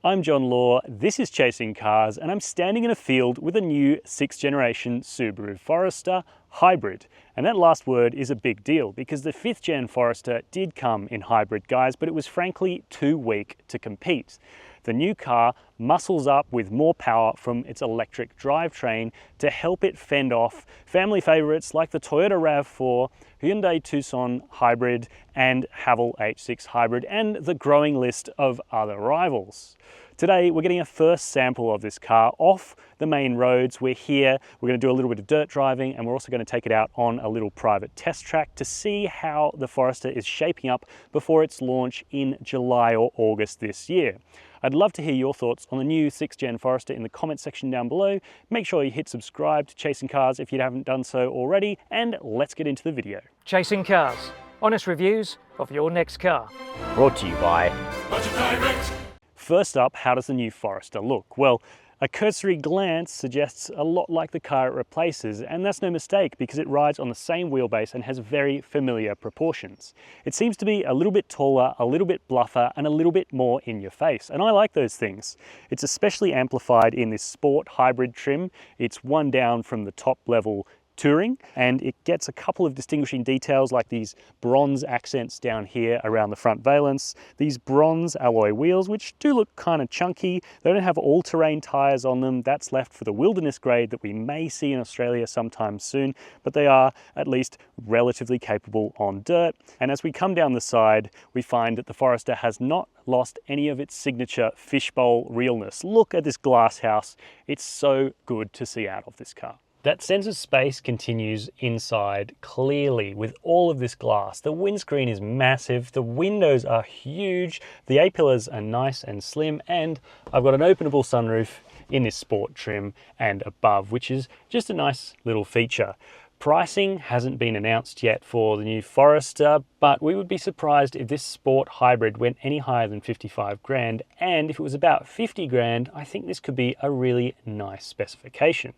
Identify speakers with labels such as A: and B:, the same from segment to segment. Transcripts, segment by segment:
A: I'm John Law, this is Chasing Cars, and I'm standing in a field with a new 6th generation Subaru Forester Hybrid. And that last word is a big deal because the 5th gen Forester did come in hybrid guise, but it was frankly too weak to compete. The new car muscles up with more power from its electric drivetrain to help it fend off family favourites like the Toyota RAV4, Hyundai Tucson Hybrid and Haval H6 Hybrid, and the growing list of other rivals. Today we're getting a first sample of this car off the main roads. We're here, we're going to do a little bit of dirt driving, and we're also going to take it out on a little private test track to see how the Forester is shaping up before its launch in July or August this year. I'd love to hear your thoughts on the new 6th gen Forester in the comment section down below. Make sure you hit subscribe to Chasing Cars if you haven't done so already, and let's get into the video.
B: Chasing Cars, honest reviews of your next car.
C: Brought to you by
A: Tarmac. First up, how does the new Forester look? Well, a cursory glance suggests a lot like the car it replaces, and that's no mistake because it rides on the same wheelbase and has very familiar proportions. It seems to be a little bit taller, a little bit bluffer, and a little bit more in your face, and I like those things. It's especially amplified in this sport hybrid trim. It's one down from the top level Touring, and it gets a couple of distinguishing details like these bronze accents down here around the front valence, these bronze alloy wheels which do look kind of chunky. They don't have all-terrain tyres on them. That's left for the wilderness grade that we may see in Australia sometime soon, but they are at least relatively capable on dirt. And as we come down the side, we find that the Forester has not lost any of its signature fishbowl realness. Look at this glass house. It's so good to see out of this car. That sense of space continues inside clearly with all of this glass. The windscreen is massive, the windows are huge, the A-pillars are nice and slim, and I've got an openable sunroof in this sport trim and above, which is just a nice little feature. Pricing hasn't been announced yet for the new Forester, but we would be surprised if this sport hybrid went any higher than 55 grand, and if it was about 50 grand, I think this could be a really nice specification.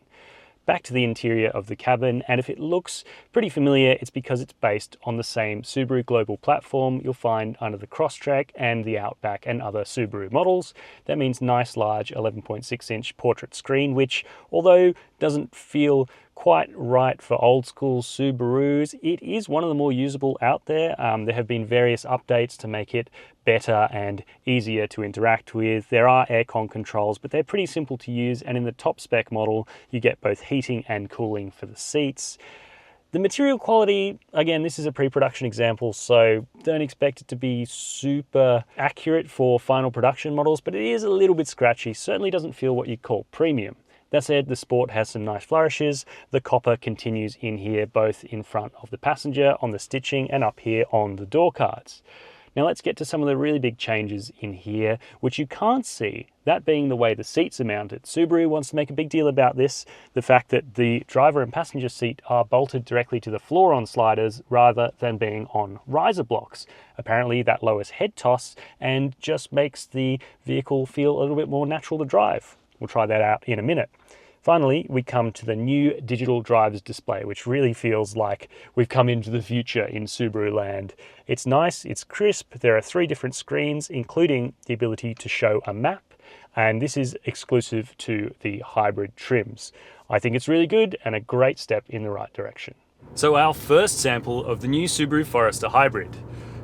A: Back to the interior of the cabin, and if it looks pretty familiar, it's because it's based on the same Subaru global platform you'll find under the Crosstrek and the Outback and other Subaru models. That means nice large 11.6-inch portrait screen, which, although doesn't feel quite right for old school Subarus, it is one of the more usable out there. There have been various updates to make it better and easier to interact with. There are aircon controls, but they're pretty simple to use, and in the top spec model you get both heating and cooling for the seats. The material quality, again, this is a pre-production example, so don't expect it to be super accurate for final production models, but it is a little bit scratchy. Certainly doesn't feel what you'd call premium. That said, the Sport has some nice flourishes. The copper continues in here, both in front of the passenger, on the stitching, and up here on the door cards. Now let's get to some of the really big changes in here, which you can't see, that being the way the seats are mounted. Subaru wants to make a big deal about this, the fact that the driver and passenger seat are bolted directly to the floor on sliders rather than being on riser blocks. Apparently that lowers head toss and just makes the vehicle feel a little bit more natural to drive. We'll try that out in a minute. Finally, we come to the new digital driver's display, which really feels like we've come into the future in Subaru land. It's nice, it's crisp, there are 3 different screens, including the ability to show a map, and this is exclusive to the hybrid trims. I think it's really good and a great step in the right direction. So our first sample of the new Subaru Forester Hybrid.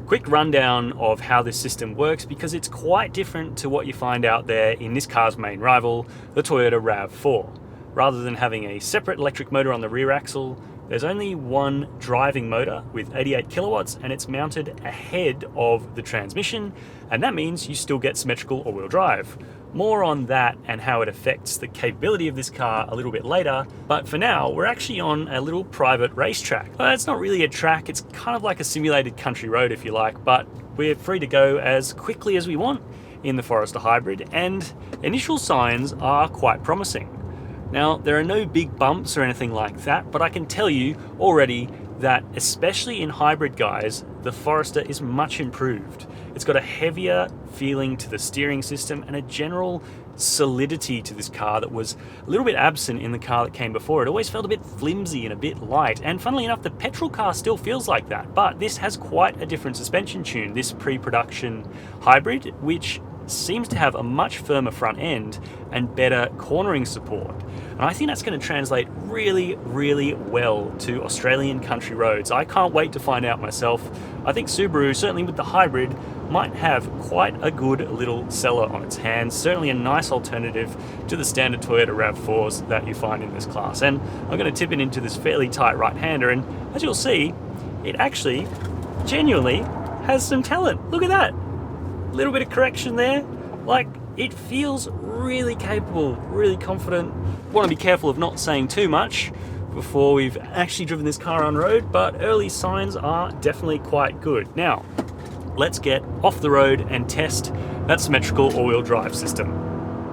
A: Quick rundown of how this system works because it's quite different to what you find out there in this car's main rival, the Toyota RAV4. Rather than having a separate electric motor on the rear axle, there's only one driving motor with 88 kilowatts, and it's mounted ahead of the transmission, and that means you still get symmetrical all-wheel drive. More on that and how it affects the capability of this car a little bit later, but for now we're actually on a little private racetrack. It's not really a track, it's kind of like a simulated country road if you like, but we're free to go as quickly as we want in the Forester Hybrid, and initial signs are quite promising. Now, there are no big bumps or anything like that, but I can tell you already that, especially in hybrid guise, the Forester is much improved. It's got a heavier feeling to the steering system and a general solidity to this car that was a little bit absent in the car that came before. It always felt a bit flimsy and a bit light, and funnily enough, the petrol car still feels like that, but this has quite a different suspension tune, this pre-production hybrid, which seems to have a much firmer front end and better cornering support. And I think that's going to translate really, really well to Australian country roads. I can't wait to find out myself. I think Subaru, certainly with the hybrid, might have quite a good little seller on its hands. Certainly a nice alternative to the standard Toyota RAV4s that you find in this class. And I'm going to tip it into this fairly tight right-hander, and as you'll see, it actually genuinely has some talent. Look at that. Little bit of correction there. Like, it feels really capable, really confident. Want to be careful of not saying too much before we've actually driven this car on road, but early signs are definitely quite good. Now, let's get off the road and test that symmetrical all-wheel drive system.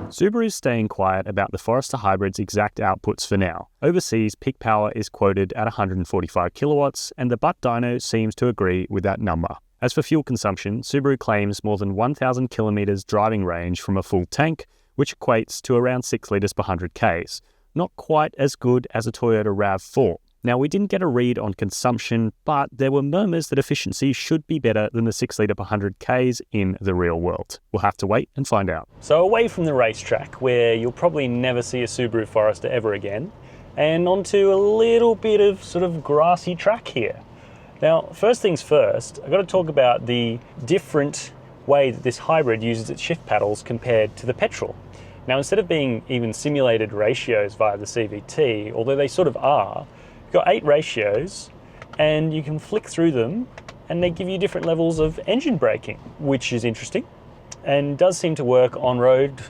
A: Subaru's staying quiet about the Forester Hybrid's exact outputs for now. Overseas, peak power is quoted at 145 kilowatts, and the Butt Dyno seems to agree with that number. As for fuel consumption, Subaru claims more than 1,000 kilometers driving range from a full tank, which equates to around 6 litres per 100 Ks. Not quite as good as a Toyota RAV4. Now, we didn't get a read on consumption, but there were murmurs that efficiency should be better than the 6 litre per 100 Ks in the real world. We'll have to wait and find out. So away from the racetrack, where you'll probably never see a Subaru Forester ever again, and onto a little bit of sort of grassy track here. Now, first things first, I've got to talk about the different way that this hybrid uses its shift paddles compared to the petrol. Now, instead of being even simulated ratios via the CVT, although they sort of are, you've got 8 ratios and you can flick through them and they give you different levels of engine braking, which is interesting and does seem to work on road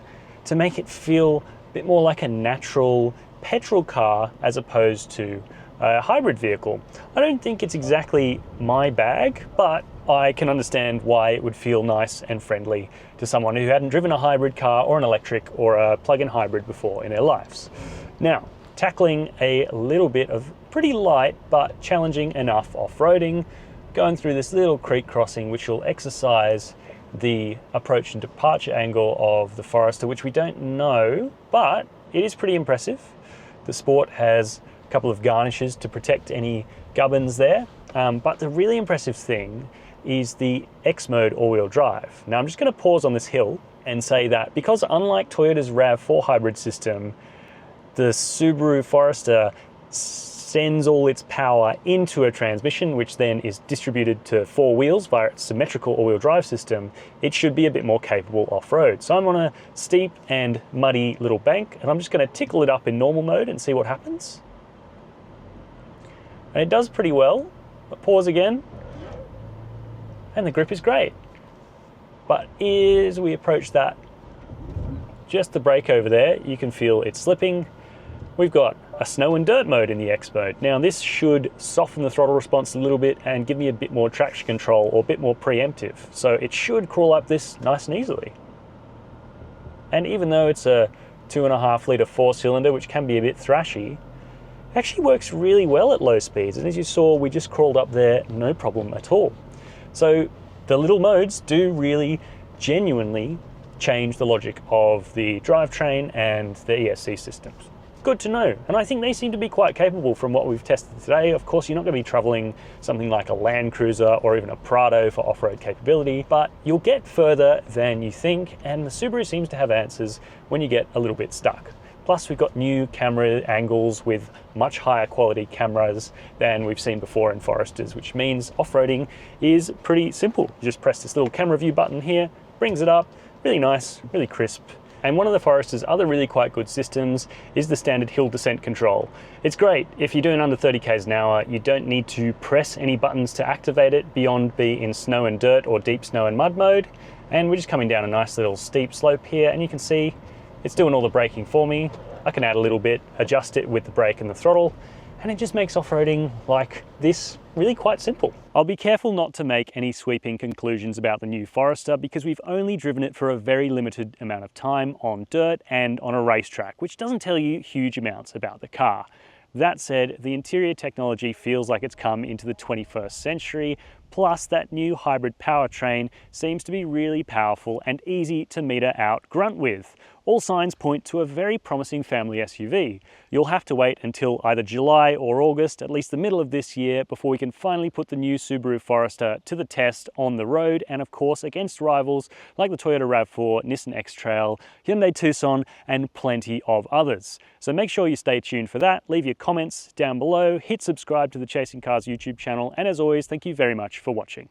A: to make it feel a bit more like a natural petrol car as opposed to a hybrid vehicle. I don't think it's exactly my bag, but I can understand why it would feel nice and friendly to someone who hadn't driven a hybrid car or an electric or a plug-in hybrid before in their lives. Now, tackling a little bit of pretty light but challenging enough off-roading, going through this little creek crossing which will exercise the approach and departure angle of the Forester, which we don't know, but it is pretty impressive. The Sport has couple of garnishes to protect any gubbins there, but the really impressive thing is the X mode all-wheel drive. Now I'm just going to pause on this hill and say that because unlike Toyota's RAV4 hybrid system, the Subaru Forester sends all its power into a transmission which then is distributed to 4 wheels via its symmetrical all-wheel drive system, it should be a bit more capable off-road. So I'm on a steep and muddy little bank and I'm just going to tickle it up in normal mode and see what happens. And it does pretty well. But pause again, and the grip is great. But as we approach that, just the brake over there, you can feel it slipping. We've got a snow and dirt mode in the X mode. Now this should soften the throttle response a little bit and give me a bit more traction control or a bit more preemptive. So it should crawl up this nice and easily. And even though it's a 2.5 litre 4-cylinder, which can be a bit thrashy, actually works really well at low speeds, and as you saw, we just crawled up there no problem at all. So the little modes do really genuinely change the logic of the drivetrain and the ESC systems. Good to know, and I think they seem to be quite capable from what we've tested today. Of course, you're not going to be traveling something like a Land Cruiser or even a Prado for off-road capability, but you'll get further than you think, and the Subaru seems to have answers when you get a little bit stuck. Plus, we've got new camera angles with much higher quality cameras than we've seen before in Foresters, which means off-roading is pretty simple. You just press this little camera view button here, brings it up, really nice, really crisp. And one of the Forester's other really quite good systems is the standard hill descent control. It's great. If you're doing under 30 k's an hour, you don't need to press any buttons to activate it beyond be in snow and dirt or deep snow and mud mode. And we're just coming down a nice little steep slope here, and you can see it's doing all the braking for me. I can add a little bit, adjust it with the brake and the throttle, and it just makes off-roading like this really quite simple. I'll be careful not to make any sweeping conclusions about the new Forester because we've only driven it for a very limited amount of time on dirt and on a racetrack, which doesn't tell you huge amounts about the car. That said, the interior technology feels like it's come into the 21st century, Plus, that new hybrid powertrain seems to be really powerful and easy to meter out grunt with. All signs point to a very promising family SUV. You'll have to wait until either July or August, at least the middle of this year, before we can finally put the new Subaru Forester to the test on the road and of course against rivals like the Toyota RAV4, Nissan X-Trail, Hyundai Tucson and plenty of others. So make sure you stay tuned for that, leave your comments down below, hit subscribe to the Chasing Cars YouTube channel, and as always, thank you very much for watching.